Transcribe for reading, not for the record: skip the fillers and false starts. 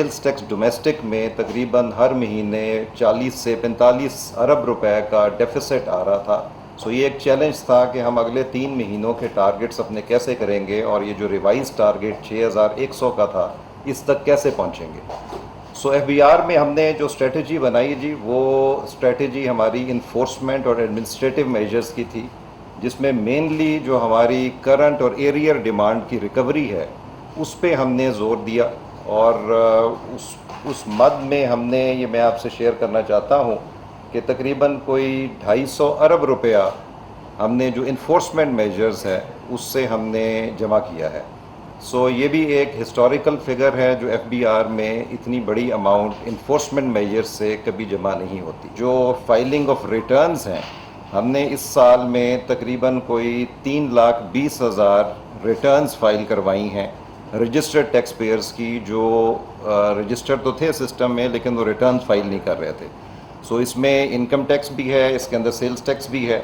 Sales tax domestic میں تقریباً ہر مہینے 40 سے 45 ارب روپے کا ڈیفیسٹ آ رہا تھا. سو یہ ایک چیلنج تھا کہ ہم اگلے 3 مہینوں کے ٹارگٹس اپنے کیسے کریں گے، اور یہ جو ریوائز ٹارگٹ 6100 کا تھا اس تک کیسے پہنچیں گے. سو ایف بی آر میں ہم نے جو اسٹریٹجی بنائی جی، وہ اسٹریٹجی ہماری انفورسمنٹ اور ایڈمنسٹریٹو میجرز کی تھی، جس میں مینلی جو ہماری کرنٹ اور ایریئر ڈیمانڈ کی ریکوری ہے اس پہ ہم نے زور دیا. اور اس مد میں ہم نے، یہ میں آپ سے شیئر کرنا چاہتا ہوں کہ تقریباً کوئی 250 ارب روپیہ ہم نے جو انفورسمنٹ میجرز ہے اس سے ہم نے جمع کیا ہے. سو یہ بھی ایک ہسٹوریکل فگر ہے، جو ایف بی آر میں اتنی بڑی اماؤنٹ انفورسمنٹ میجر سے کبھی جمع نہیں ہوتی. جو فائلنگ آف ریٹرنز ہیں، ہم نے اس سال میں تقریباً کوئی 3,20,000 ریٹرنز فائل کروائی ہیں رجسٹرڈ ٹیکس پیئرز کی، جو رجسٹرڈ تو تھے سسٹم میں لیکن وہ ریٹرنز فائل نہیں کر رہے تھے. سو اس میں انکم ٹیکس بھی ہے، اس کے اندر سیلز ٹیکس بھی ہے.